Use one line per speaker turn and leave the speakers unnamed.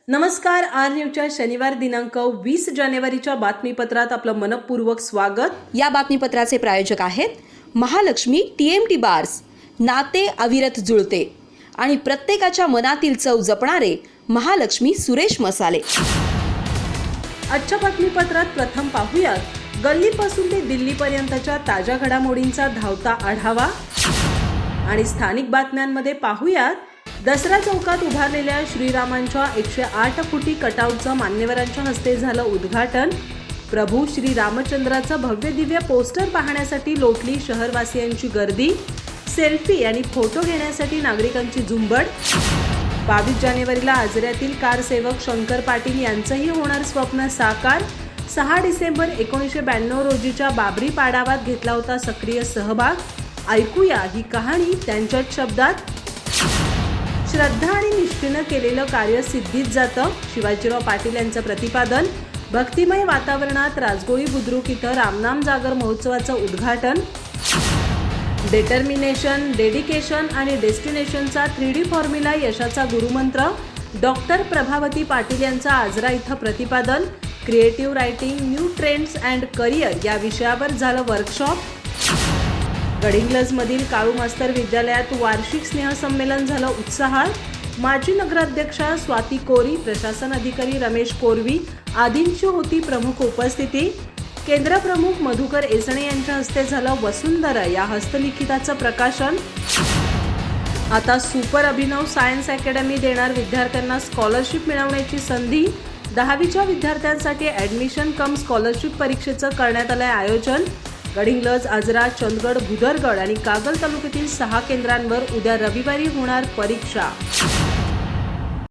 नमस्कार. आर न्यूजच्या शनिवार दिनांक 20 जानेवारीच्या बातमीपत्रात आपलं मनपूर्वक स्वागत.
या बातमीपत्राचे प्रायोजक आहेत महालक्ष्मी TMT बार्स. नाते अविरत जुळते आणि प्रत्येकाच्या मनातील चव जपणारे महालक्ष्मी सुरेश मसाले.
आजच्या बातमीपत्रात प्रथम पाहूयात गल्लीपासून ते दिल्लीपर्यंतच्या ताज्या घडामोडींचा धावता आढावा आणि स्थानिक बातम्यांमध्ये पाहूयात दसरा चौकात उभारलेल्या श्रीरामांच्या 108 फुटी कटआउटचं मान्यवरांच्या हस्ते झालं उद्घाटन. प्रभू श्री रामचंद्राचं भव्य दिव्य पोस्टर पाहण्यासाठी लोटली शहरवासियांची गर्दी. सेल्फी आणि फोटो घेण्यासाठी नागरिकांची झुंबड. 22 जानेवारीला आजऱ्यातील कारसेवक शंकर पाटील यांचंही होणार स्वप्न साकार. 6 डिसेंबर 1992 रोजीच्या बाबरी पाडावात घेतला होता सक्रिय सहभाग. ऐकूया ही कहाणी त्यांच्याच शब्दात. श्रद्धा आणि निष्ठेनं केलेलं कार्य सिद्धीत जातं, शिवाजीराव पाटील यांचं प्रतिपादन. भक्तिमय वातावरणात राजगोळी बुद्रुक इथं रामनाम जागर महोत्सवाचं उद्घाटन. डिटर्मिनेशन, डेडिकेशन आणि डेस्टिनेशनचा 3D फॉर्म्युला यशाचा गुरुमंत्र. डॉक्टर प्रभावती पाटील यांचं आजरा इथं प्रतिपादन. Creative writing, new trends and career या विषयावर झालं वर्कशॉप. गडिंग्लजमधील काळू मास्तर विद्यालयात वार्षिक स्नेहसंमेलन झालं उत्साहात. माजी नगराध्यक्षा स्वाती कोरी, प्रशासन अधिकारी रमेश कोरवी आदींची होती प्रमुख उपस्थिती. केंद्र प्रमुख मधुकर एसणे यांच्या हस्ते झालं वसुंधरा या हस्तलिखिताचं प्रकाशन. आता सुपर अभिनव सायन्स अकॅडमी देणार विद्यार्थ्यांना स्कॉलरशिप मिळवण्याची संधी. 10वीच्या विद्यार्थ्यांसाठी ॲडमिशन कम स्कॉलरशिप परीक्षेचं करण्यात आलंय आयोजन. गडिंग्लज, आजरा, चंदगड, भुदरगड आणि कागल तालुक्यातील 6 केंद्रांवर उद्या रविवारी होणार परीक्षा.